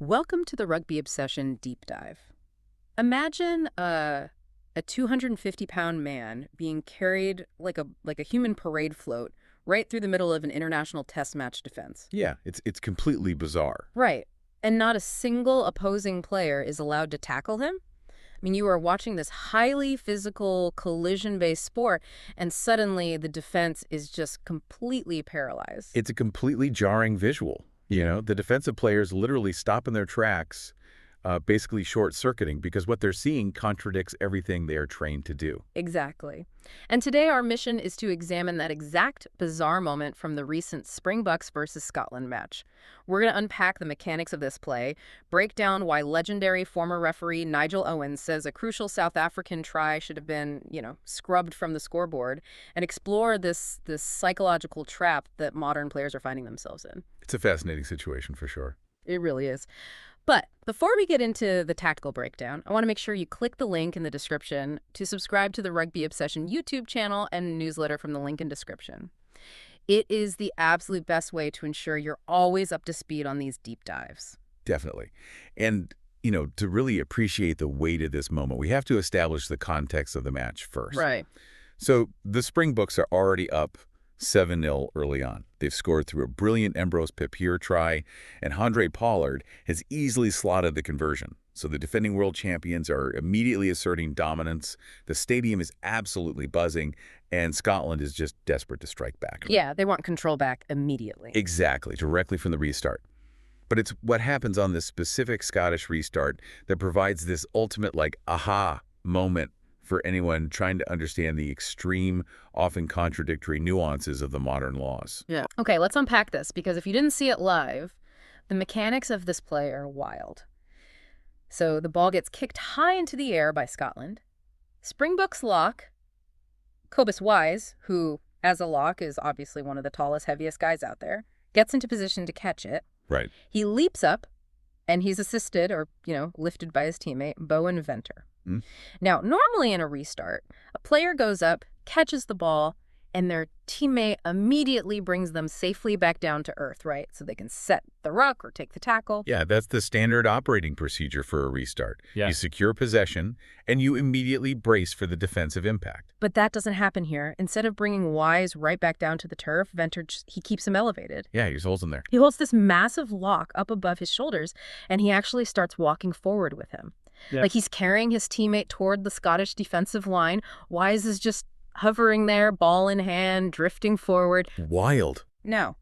Welcome to the Rugby Obsession Deep Dive. Imagine a 250-pound man being carried like a human parade float right through the middle of an international test match defense. Yeah, it's completely bizarre. Right. And not a single opposing player is allowed to tackle him? I mean, you are watching this highly physical, collision-based sport, and suddenly the defense is just completely paralyzed. It's a completely jarring visual. The defensive players literally stop in their tracks, basically short-circuiting, because what they're seeing contradicts everything they are trained to do. Exactly. And today our mission is to examine that exact bizarre moment from the recent Springboks versus Scotland match. We're going to unpack the mechanics of this play, break down why legendary former referee Nigel Owens says a crucial South African try should have been, scrubbed from the scoreboard, and explore this psychological trap that modern players are finding themselves in. It's a fascinating situation for sure. It really is. But before we get into the tactical breakdown, I want to make sure you click the link in the description to subscribe to the Rugby Obsession YouTube channel and newsletter from the link in description. It is the absolute best way to ensure you're always up to speed on these deep dives. Definitely. And, to really appreciate the weight of this moment, we have to establish the context of the match first. Right. So the Springboks are already up 7-0 early on. They've scored through a brilliant Ambrose Papier try, and Andre Pollard has easily slotted the conversion. So the defending world champions are immediately asserting dominance. The stadium is absolutely buzzing, and Scotland is just desperate to strike back. Yeah, they want control back immediately. Exactly, directly from the restart. But it's what happens on this specific Scottish restart that provides this ultimate, aha moment for anyone trying to understand the extreme, often contradictory nuances of the modern laws. Yeah. Okay, let's unpack this, because if you didn't see it live, the mechanics of this play are wild. So the ball gets kicked high into the air by Scotland. Springbok's lock, Cobus Wise, who, as a lock, is obviously one of the tallest, heaviest guys out there, gets into position to catch it. Right. He leaps up, and he's assisted or, lifted by his teammate, Bowen Venter. Now, normally in a restart, a player goes up, catches the ball, and their teammate immediately brings them safely back down to earth, right? So they can set the ruck or take the tackle. Yeah, that's the standard operating procedure for a restart. Yeah. You secure possession, and you immediately brace for the defensive impact. But that doesn't happen here. Instead of bringing Wise right back down to the turf, Venter, he keeps him elevated. Yeah, he just holds him there. He holds this massive lock up above his shoulders, and he actually starts walking forward with him. Yeah. Like he's carrying his teammate toward the Scottish defensive line. Wise is just hovering there, ball in hand, drifting forward. Wild. Now,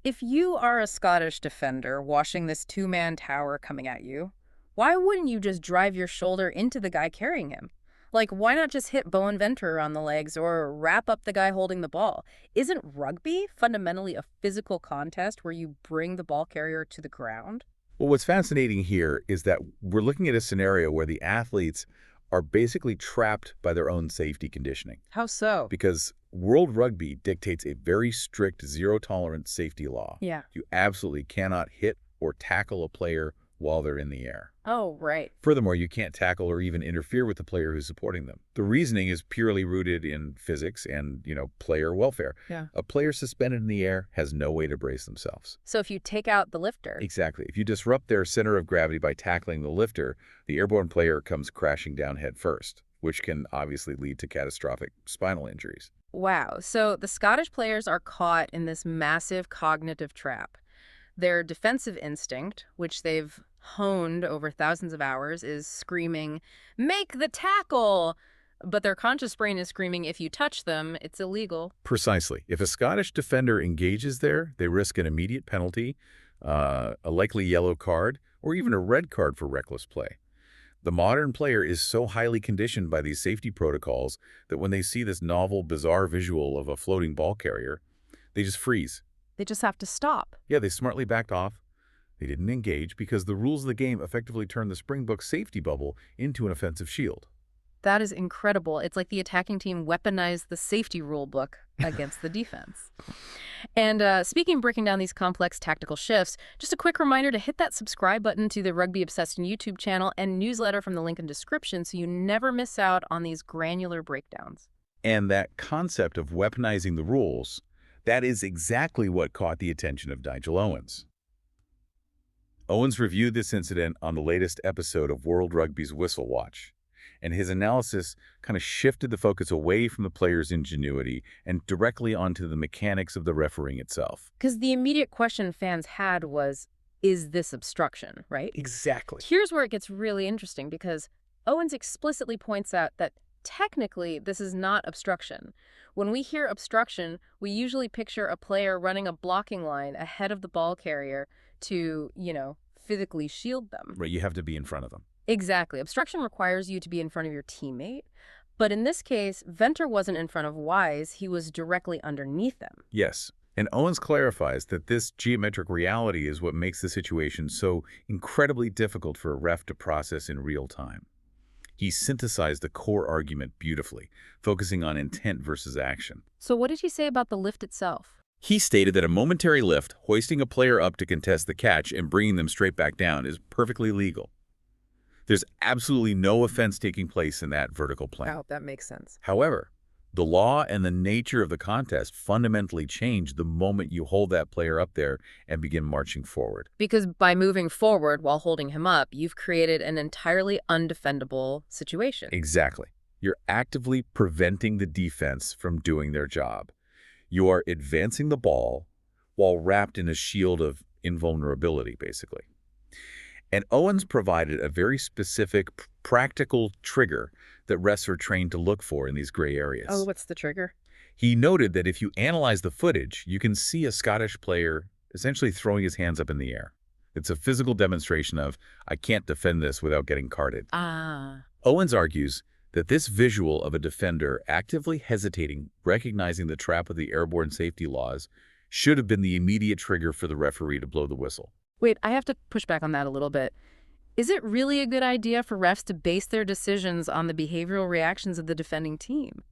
if you are a Scottish defender watching this two-man tower coming at you, why wouldn't you just drive your shoulder into the guy carrying him? Like, why not just hit Bowen Venter on the legs or wrap up the guy holding the ball? Isn't rugby fundamentally a physical contest where you bring the ball carrier to the ground? Well, what's fascinating here is that we're looking at a scenario where the athletes are basically trapped by their own safety conditioning. How so? Because World Rugby dictates a very strict zero-tolerance safety law. Yeah. You absolutely cannot hit or tackle a player while they're in the air. Oh, right. Furthermore, you can't tackle or even interfere with the player who's supporting them. The reasoning is purely rooted in physics and, player welfare. Yeah. A player suspended in the air has no way to brace themselves. So if you take out the lifter... Exactly. If you disrupt their center of gravity by tackling the lifter, the airborne player comes crashing down head first, which can obviously lead to catastrophic spinal injuries. Wow. So the Scottish players are caught in this massive cognitive trap. Their defensive instinct, which they've honed over thousands of hours, is screaming, "Make the tackle!" But their conscious brain is screaming, "If you touch them, it's illegal." Precisely. If a Scottish defender engages there, they risk an immediate penalty, a likely yellow card, or even a red card for reckless play. The modern player is so highly conditioned by these safety protocols that when they see this novel, bizarre visual of a floating ball carrier, they just freeze. They just have to stop. Yeah, they smartly backed off. They didn't engage because the rules of the game effectively turned the Springbok safety bubble into an offensive shield. That is incredible. It's like the attacking team weaponized the safety rule book against the defense. And speaking of breaking down these complex tactical shifts, just a quick reminder to hit that subscribe button to the Rugby Obsessed YouTube channel and newsletter from the link in description so you never miss out on these granular breakdowns. And that concept of weaponizing the rules, that is exactly what caught the attention of Nigel Owens. Owens reviewed this incident on the latest episode of World Rugby's Whistle Watch, and his analysis kind of shifted the focus away from the player's ingenuity and directly onto the mechanics of the refereeing itself. Because the immediate question fans had was, is this obstruction, right? Exactly. Here's where it gets really interesting because Owens explicitly points out that technically this is not obstruction. When we hear obstruction, we usually picture a player running a blocking line ahead of the ball carrier to, physically shield them. Right, you have to be in front of them. Exactly. Obstruction requires you to be in front of your teammate. But in this case, Venter wasn't in front of Wise. He was directly underneath them. Yes, and Owens clarifies that this geometric reality is what makes the situation so incredibly difficult for a ref to process in real time. He synthesized the core argument beautifully, focusing on intent versus action. So what did he say about the lift itself? He stated that a momentary lift, hoisting a player up to contest the catch and bringing them straight back down, is perfectly legal. There's absolutely no offense taking place in that vertical plane. Oh, that makes sense. However, the law and the nature of the contest fundamentally change the moment you hold that player up there and begin marching forward. Because by moving forward while holding him up, you've created an entirely undefendable situation. Exactly. You're actively preventing the defense from doing their job. You are advancing the ball while wrapped in a shield of invulnerability, basically. And Owens provided a very specific, practical trigger that refs are trained to look for in these gray areas. Oh, what's the trigger? He noted that if you analyze the footage, you can see a Scottish player essentially throwing his hands up in the air. It's a physical demonstration of, I can't defend this without getting carded. Ah. Owens argues that this visual of a defender actively hesitating, recognizing the trap of the airborne safety laws, should have been the immediate trigger for the referee to blow the whistle. Wait, I have to push back on that a little bit. Is it really a good idea for refs to base their decisions on the behavioral reactions of the defending team?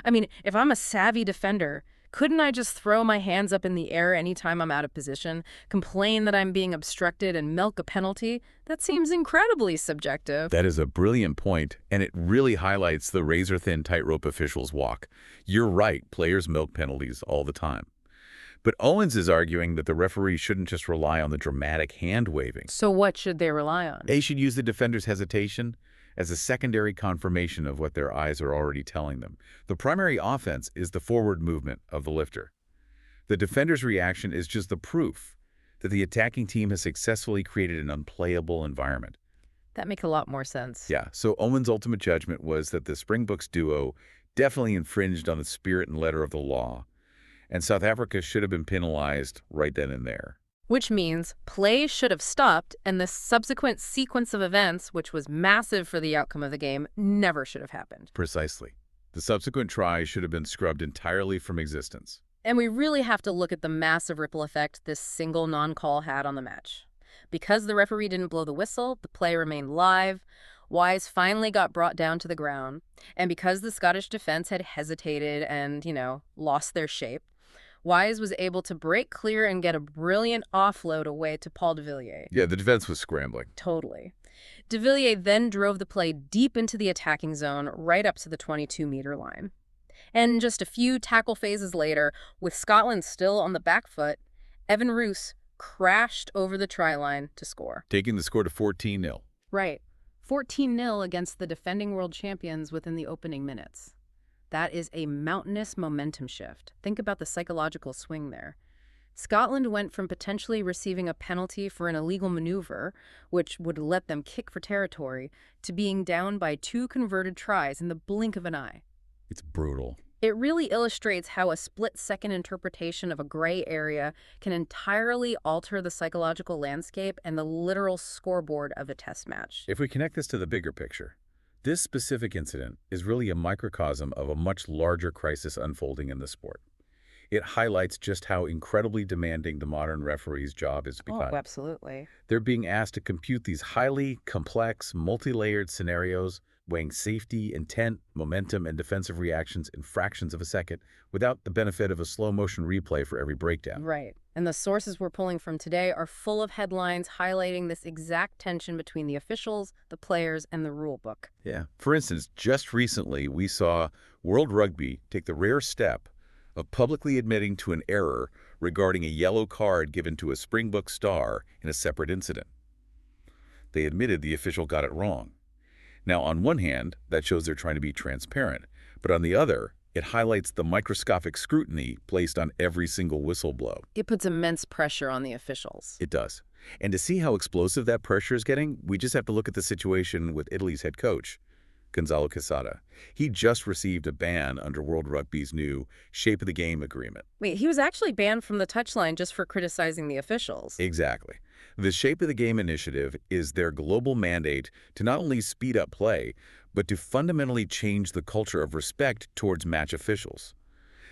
I mean, if I'm a savvy defender, couldn't I just throw my hands up in the air anytime I'm out of position, complain that I'm being obstructed, and milk a penalty? That seems incredibly subjective. That is a brilliant point, and it really highlights the razor-thin tightrope officials walk. You're right, players milk penalties all the time. But Owens is arguing that the referee shouldn't just rely on the dramatic hand-waving. So what should they rely on? They should use the defender's hesitation as a secondary confirmation of what their eyes are already telling them. The primary offense is the forward movement of the lifter. The defender's reaction is just the proof that the attacking team has successfully created an unplayable environment. That makes a lot more sense. Yeah, so Owens' ultimate judgment was that the Springboks duo definitely infringed on the spirit and letter of the law, and South Africa should have been penalized right then and there. Which means play should have stopped, and the subsequent sequence of events, which was massive for the outcome of the game, never should have happened. Precisely. The subsequent try should have been scrubbed entirely from existence. And we really have to look at the massive ripple effect this single non-call had on the match. Because the referee didn't blow the whistle, the play remained live. Wise finally got brought down to the ground. And because the Scottish defense had hesitated and, lost their shape, Wise was able to break clear and get a brilliant offload away to Paul de Villiers. Yeah, the defense was scrambling. Totally. De Villiers then drove the play deep into the attacking zone, right up to the 22-meter line. And just a few tackle phases later, with Scotland still on the back foot, Evan Roos crashed over the try line to score. Taking the score to 14-0. Right. 14-0 against the defending world champions within the opening minutes. That is a mountainous momentum shift. Think about the psychological swing there. Scotland went from potentially receiving a penalty for an illegal maneuver, which would let them kick for territory, to being down by 2 converted tries in the blink of an eye. It's brutal. It really illustrates how a split-second interpretation of a gray area can entirely alter the psychological landscape and the literal scoreboard of a test match. If we connect this to the bigger picture, this specific incident is really a microcosm of a much larger crisis unfolding in the sport. It highlights just how incredibly demanding the modern referee's job has become. Oh, absolutely. They're being asked to compute these highly complex, multi-layered scenarios, weighing safety, intent, momentum, and defensive reactions in fractions of a second without the benefit of a slow-motion replay for every breakdown. Right. And the sources we're pulling from today are full of headlines highlighting this exact tension between the officials, the players, and the rule book. Yeah. For instance, just recently, we saw World Rugby take the rare step of publicly admitting to an error regarding a yellow card given to a Springbok star in a separate incident. They admitted the official got it wrong. Now, on one hand, that shows they're trying to be transparent, but on the other, it highlights the microscopic scrutiny placed on every single whistle blow. It puts immense pressure on the officials. It does. And to see how explosive that pressure is getting, we just have to look at the situation with Italy's head coach, Gonzalo Quesada. He just received a ban under World Rugby's new Shape of the Game agreement. Wait, he was actually banned from the touchline just for criticizing the officials. Exactly. The Shape of the Game initiative is their global mandate to not only speed up play, but to fundamentally change the culture of respect towards match officials.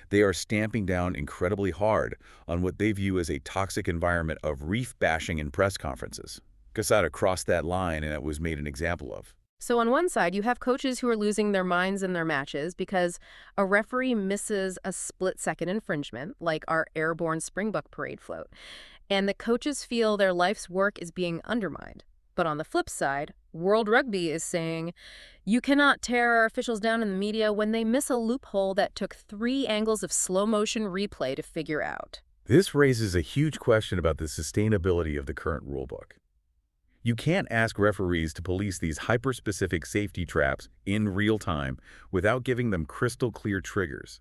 They are stamping down incredibly hard on what they view as a toxic environment of reef bashing in press conferences. Quesada crossed that line and it was made an example of. So on one side, you have coaches who are losing their minds in their matches because a referee misses a split-second infringement, like our airborne Springbok parade float, and the coaches feel their life's work is being undermined. But on the flip side, World Rugby is saying, you cannot tear our officials down in the media when they miss a loophole that took 3 angles of slow-motion replay to figure out. This raises a huge question about the sustainability of the current rulebook. You can't ask referees to police these hyper-specific safety traps in real time without giving them crystal-clear triggers.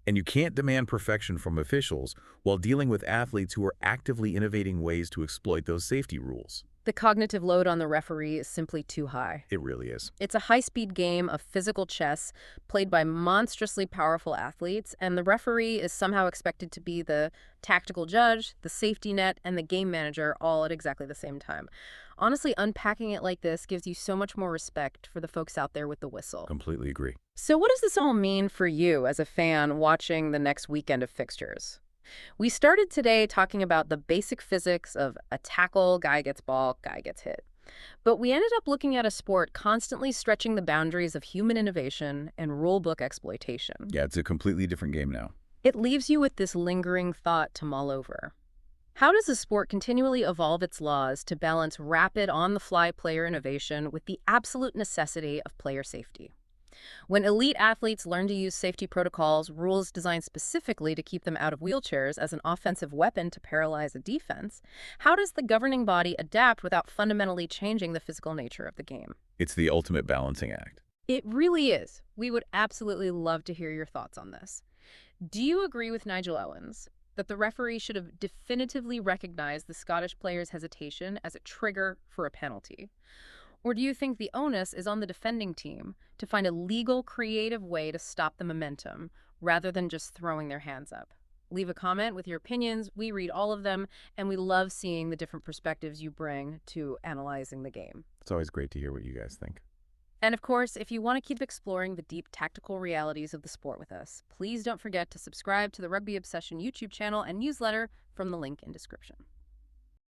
And you can't demand perfection from officials while dealing with athletes who are actively innovating ways to exploit those safety rules. The cognitive load on the referee is simply too high. It really is. It's a high-speed game of physical chess played by monstrously powerful athletes, and the referee is somehow expected to be the tactical judge, the safety net, and the game manager all at exactly the same time. Honestly, unpacking it like this gives you so much more respect for the folks out there with the whistle. Completely agree. So what does this all mean for you as a fan watching the next weekend of fixtures? We started today talking about the basic physics of a tackle, guy gets ball, guy gets hit. But we ended up looking at a sport constantly stretching the boundaries of human innovation and rulebook exploitation. Yeah, it's a completely different game now. It leaves you with this lingering thought to mull over. How does the sport continually evolve its laws to balance rapid on-the-fly player innovation with the absolute necessity of player safety? When elite athletes learn to use safety protocols, rules designed specifically to keep them out of wheelchairs as an offensive weapon to paralyze a defense, how does the governing body adapt without fundamentally changing the physical nature of the game? It's the ultimate balancing act. It really is. We would absolutely love to hear your thoughts on this. Do you agree with Nigel Owens that the referee should have definitively recognized the Scottish player's hesitation as a trigger for a penalty? Or do you think the onus is on the defending team to find a legal, creative way to stop the momentum rather than just throwing their hands up? Leave a comment with your opinions. We read all of them, and we love seeing the different perspectives you bring to analyzing the game. It's always great to hear what you guys think. And of course, if you want to keep exploring the deep tactical realities of the sport with us, please don't forget to subscribe to the Rugby Obsession YouTube channel and newsletter from the link in description.